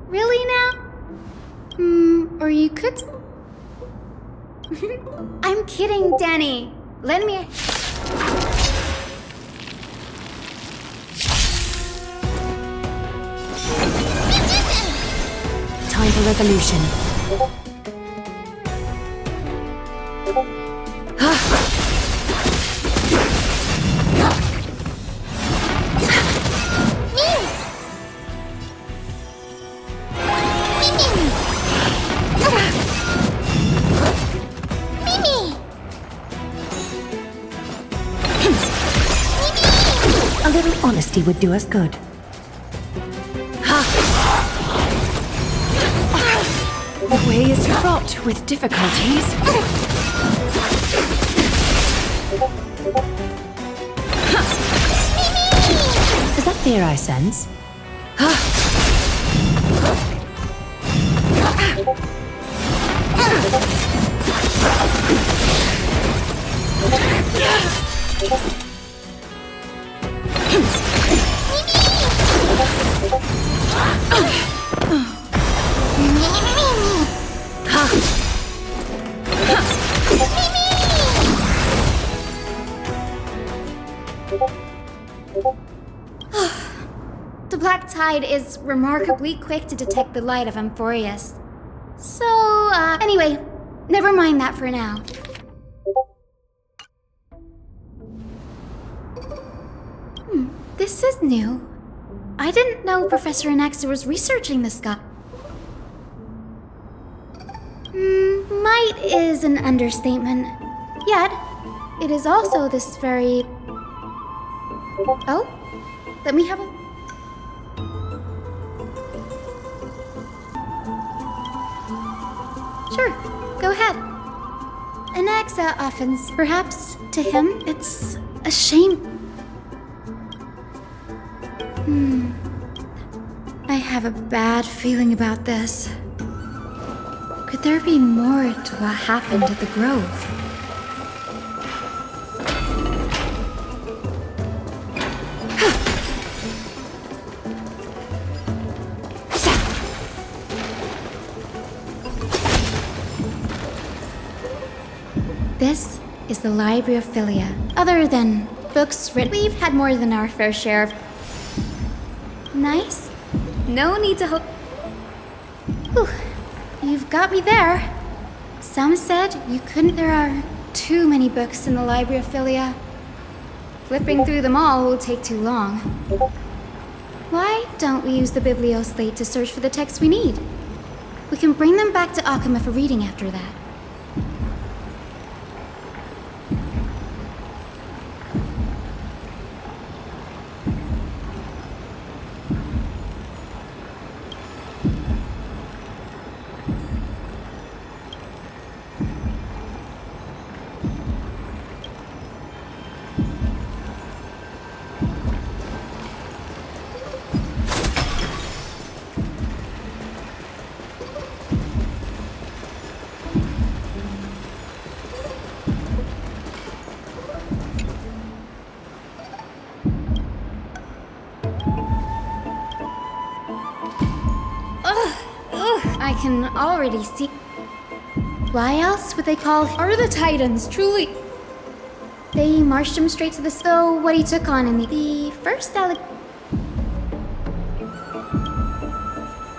Really now? Or you could... I'm kidding, Danny. Let me... Time for revolution. A little honesty would do us good. The way is fraught with difficulties. Is that fear I sense? The black tide is remarkably quick to detect the light of Amphorius. So, anyway, never mind that for now. This is new. I didn't know Professor Anaxa was researching this guy. Might is an understatement. Yet, it is also this very... Oh? Let me have a... Sure, go ahead. Anaxa often, perhaps, to him, it's a shame. I have a bad feeling about this. Could there be more to what happened at the Grove? This is the Library of Philia. Other than books written, we've had more than our fair share of... Nice. No need to hope... Whew. You've got me there. Some said you couldn't... There are too many books in the Library of Philia. Flipping through them all will take too long. Why don't we use the biblioslate to search for the texts we need? We can bring them back to Akama for reading after that. I can already see. Why else would they call Are the Titans truly? They marched him straight to the so what he took on in the first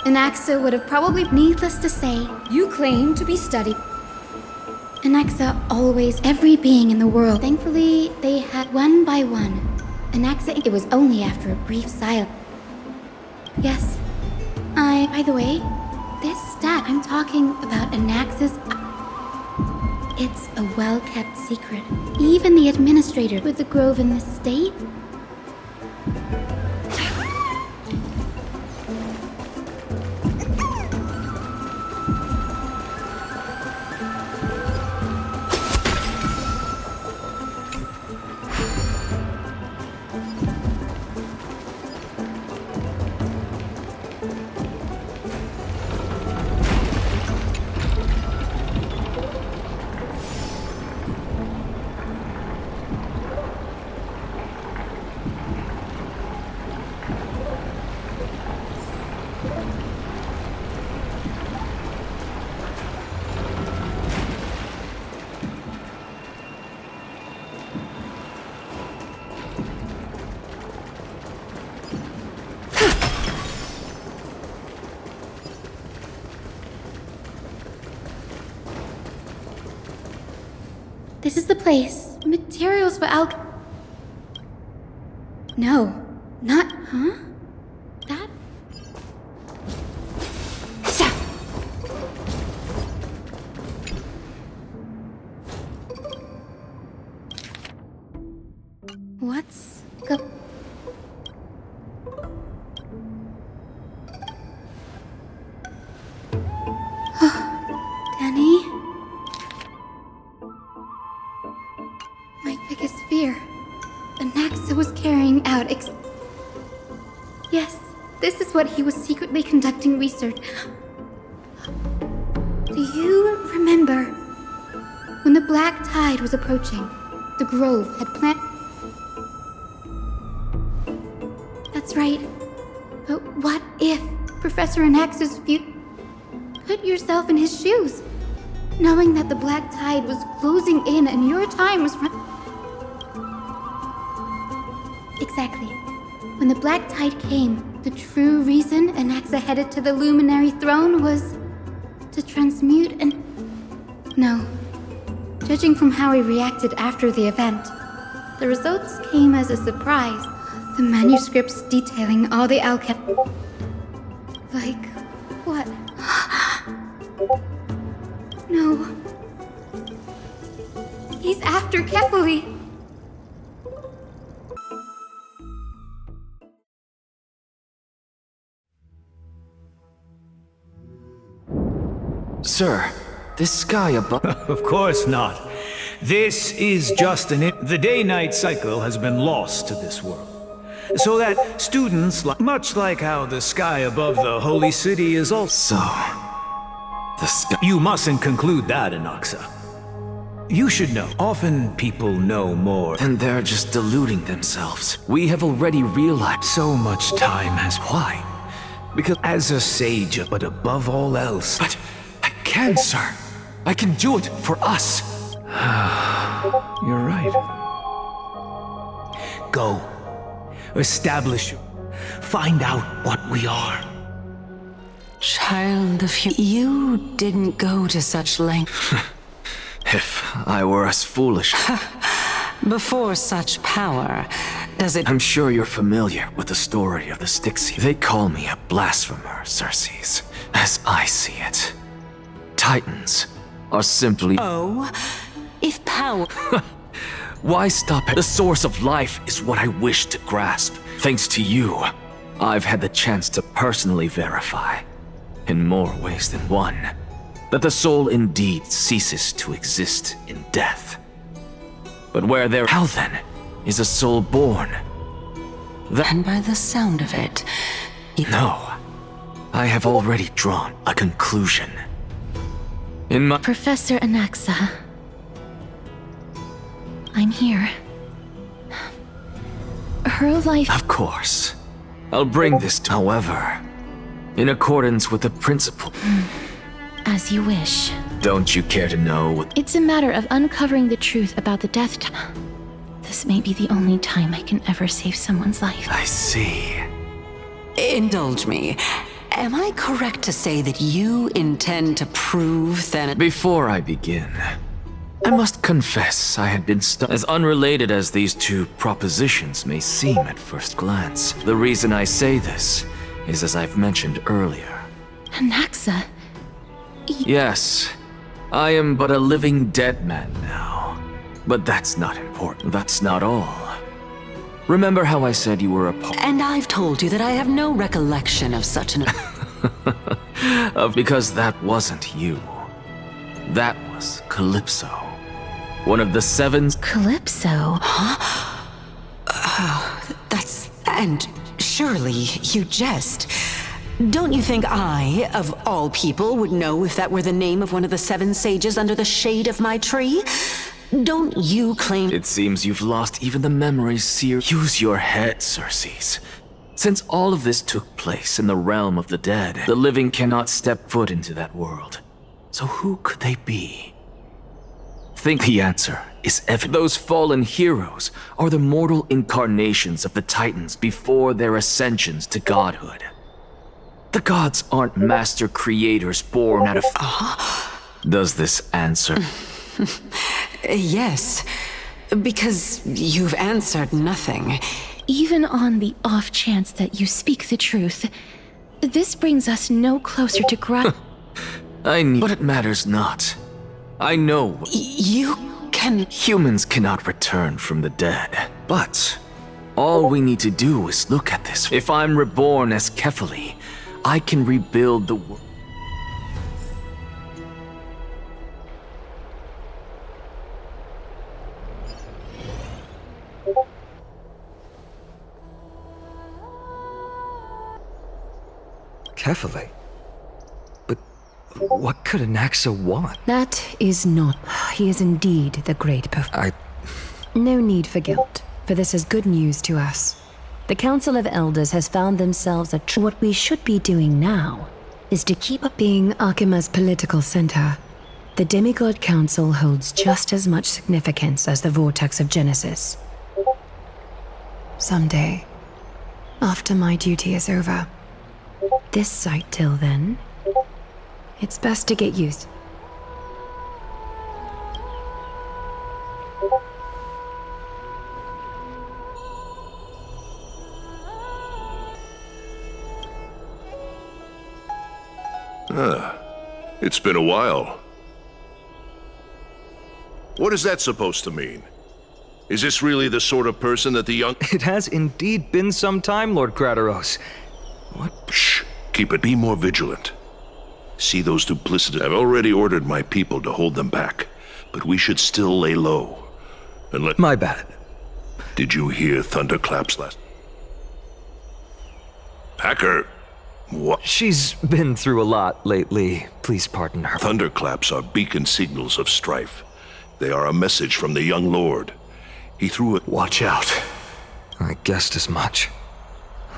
Anaxa would have probably, needless to say, You claim to be studied. Anaxa always, every being in the world. Thankfully, they had one by one. Anaxa, it was only after a brief silence. Yes, by the way, this stat I'm talking about Anaxa's, it's a well-kept secret. Even the administrator with the grove in the state. This is the place. Materials for No, not, huh? That? What's Danny? My biggest fear. Anaxa was carrying out Yes, this is what he was secretly conducting research. Do you remember when the black tide was approaching? The grove had That's right. But what if Professor Anaxa's view? Put yourself in his shoes, knowing that the black tide was closing in and your time was Exactly. When the black tide came, the true reason Anaxa headed to the luminary throne was to transmute and... No. Judging from how he reacted after the event, the results came as a surprise. The manuscripts detailing all the Like, what? No. He's after Kefali. Sir, this sky above... Of course not. This is just the day-night cycle has been lost to this world. So that students, much like how the sky above the holy city is also... So... the sky... You mustn't conclude that, Anaxa. You should know. Often people know more. And they're just deluding themselves. We have already realized so much time has... Why? Because as a sage, but above all else... But I can, sir. I can do it for us. You're right. Go. Establish you. Find out what we are. Child of you didn't go to such length. If I were as foolish... Before such power, does it... I'm sure you're familiar with the story of the Styxi. They call me a blasphemer, Circes. As I see it, Titans are simply... Oh, if power... Why stop it? The source of life is what I wish to grasp. Thanks to you, I've had the chance to personally verify, in more ways than one, that the soul indeed ceases to exist in death. But where there... How then is a soul born? And by the sound of it... No. I have already drawn a conclusion. In my... Professor Anaxa. I'm here. Her life... Of course. I'll bring this to... However, in accordance with the principle. As you wish. Don't you care to know what... It's a matter of uncovering the truth about the death toll. This may be the only time I can ever save someone's life. I see. Indulge me. Am I correct to say that you intend to prove that... Before I begin, I must confess I had been stuck. As unrelated as these two propositions may seem at first glance, the reason I say this is as I've mentioned earlier. Anaxa? Yes, I am but a living dead man now. But that's not important. That's not all. Remember how I said you were a part... And I've told you that I have no recollection of such an... Because that wasn't you. That was Calypso. One of the seven... Calypso? That's... And surely you jest. Don't you think I, of all people, would know if that were the name of one of the 7 sages under the shade of my tree? Don't you claim... It seems you've lost even the memories, Seer. Use your head, Circes. Since all of this took place in the realm of the dead, the living cannot step foot into that world. So who could they be? Think the answer is evident. Those fallen heroes are the mortal incarnations of the Titans before their ascensions to godhood. The gods aren't master creators born out of... Does this answer? Yes, because you've answered nothing. Even on the off chance that you speak the truth, this brings us no closer to I knew... But it matters not. I know... You can... Humans cannot return from the dead. But all we need to do is look at this. If I'm reborn as Kefali, I can rebuild the world. Kefali? But what could Anaxa want? That is not. He is indeed the great No need for guilt, for this is good news to us. The Council of Elders has found themselves What we should be doing now is to keep up being Archima's political center. The Demigod Council holds just as much significance as the Vortex of Genesis. Someday, after my duty is over, this site till then, it's best to get used. It's been a while. What is that supposed to mean? Is this really the sort of person that the young... It has indeed been some time, Lord Grataros. What? Shh. Keep it. Be more vigilant. See those duplicitous... I've already ordered my people to hold them back, but we should still lay low. And let... My bad. Did you hear thunderclaps last... Hacker! What? She's been through a lot lately. Please pardon her. Thunderclaps are beacon signals of strife. They are a message from the young lord. He threw it... Watch out. I guessed as much.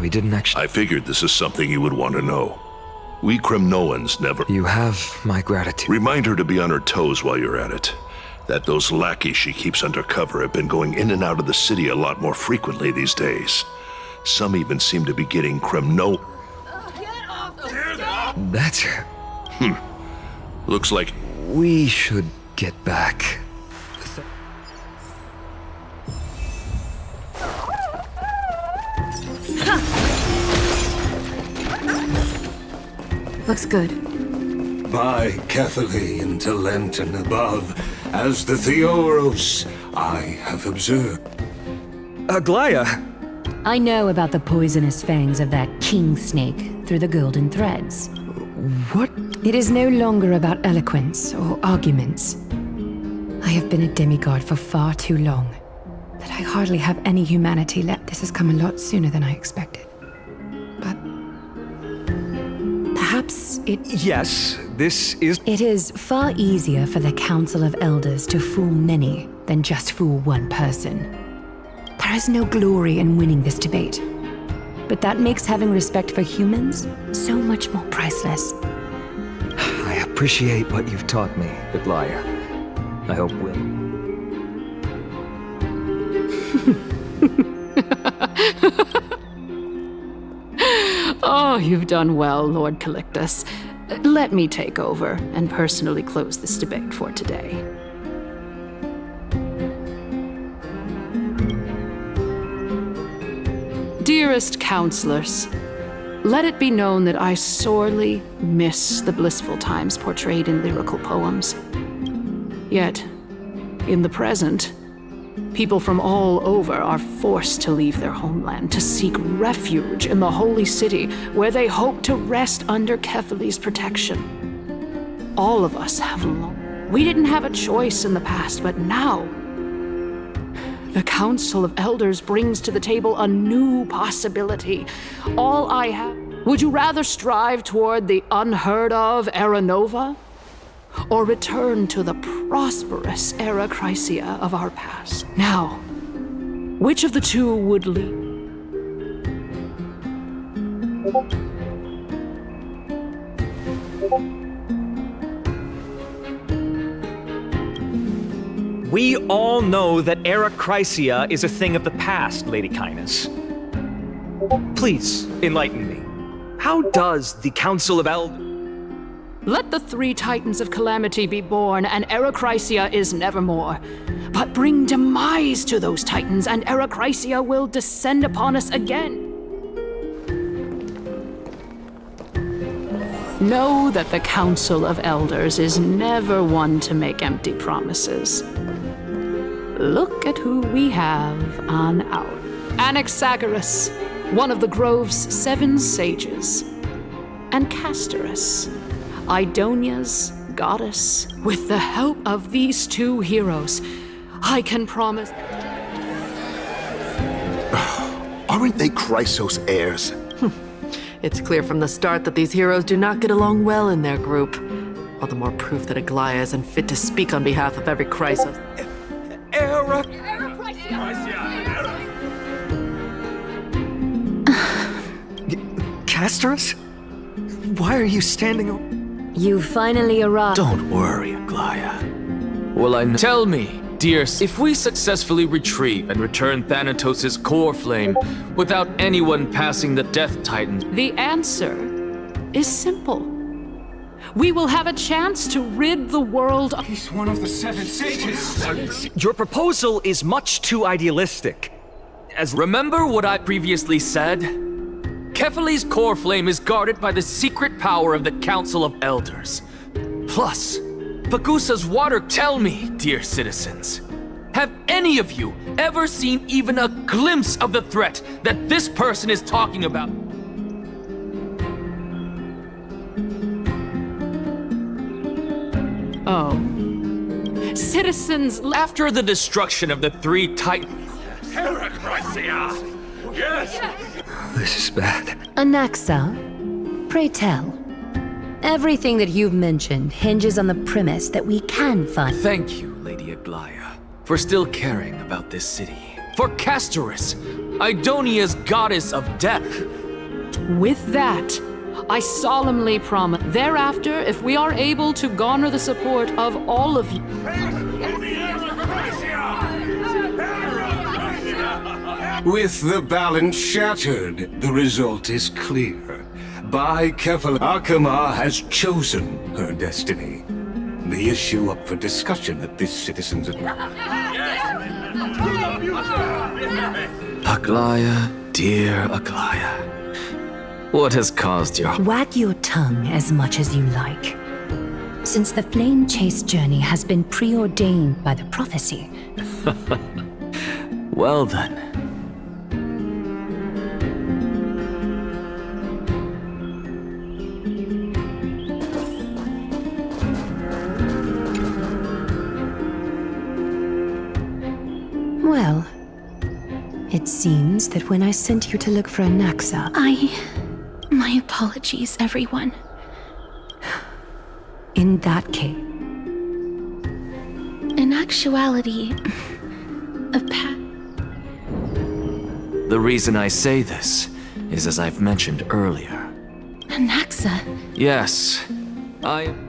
We didn't actually... I figured this is something you would want to know. We Kremnoans never... You have my gratitude. Remind her to be on her toes while you're at it. That those lackeys she keeps under cover have been going in and out of the city a lot more frequently these days. Some even seem to be getting Kremno... That's her. Looks like... We should get back. Looks good. By Kefali into Lent and above, as the Theoros I have observed. Aglaya! I know about the poisonous fangs of that king snake through the golden threads. What? It is no longer about eloquence or arguments. I have been a demigod for far too long, that I hardly have any humanity left. This has come a lot sooner than I expected. But perhaps it... Yes, this is... It is far easier for the Council of Elders to fool many than just fool one person. There is no glory in winning this debate. but that makes having respect for humans so much more priceless. I appreciate what you've taught me, Aglaia. I hope we'll... Oh, you've done well, Lord Calictus. Let me take over and personally close this debate for today. Dearest counselors, let it be known that I sorely miss the blissful times portrayed in lyrical poems. Yet, in the present, people from all over are forced to leave their homeland to seek refuge in the holy city where they hope to rest under Kethely's protection. All of us have long. We didn't have a choice in the past, but now the Council of Elders brings to the table a new possibility. All I have... Would you rather strive toward the unheard of Era Nova? Or return to the prosperous Era Chrysia of our past? Now, which of the two would lead? We all know that Era Chrysia is a thing of the past, Lady Kainis. Please, enlighten me. How does the Council of Elders... Let the three Titans of Calamity be born, and Era Chrysia is nevermore. But bring demise to those Titans, and Era Chrysia will descend upon us again. Know that the Council of Elders is never one to make empty promises. Look at who we have on our... Anaxagoras, one of the Grove's 7 sages, and Castorice, Idonia's goddess. With the help of these 2 heroes, I can promise... Aren't they Chrysos heirs? It's clear from the start that these heroes do not get along well in their group. All the more proof that Aglaia isn't fit to speak on behalf of every Chrysos. Castorice? Why are you standing over... You finally arrived. Don't worry, Aglaia. Well, Tell me, dear, if we successfully retrieve and return Thanatos' core flame without anyone passing the Death Titan... The answer is simple. We will have a chance to rid the world of... He's one of the 7 sages. Your proposal is much too idealistic. Remember what I previously said? Kethely's core flame is guarded by the secret power of the Council of Elders. Plus, Fagusa's water... Tell me, dear citizens, have any of you ever seen even a glimpse of the threat that this person is talking about? Oh. Citizens... After the destruction of the 3 Titans... Yes! This is bad. Anaxa, pray tell. Everything that you've mentioned hinges on the premise that we can find... Thank you, Lady Aglaia, for still caring about this city. For Castorice, Idonia's goddess of death. With that, I solemnly promise, thereafter, if we are able to garner the support of all of you... With the balance shattered, the result is clear. By Kethely, Akama has chosen her destiny. The issue up for discussion at this citizens' Aglaia, dear Aglaia, what has caused your... Wag your tongue as much as you like. Since the flame chase journey has been preordained by the prophecy. Well then. Well, it seems that when I sent you to look for Anaxa... My apologies, everyone. In that case... In actuality, The reason I say this is as I've mentioned earlier. Anaxa? Yes, I am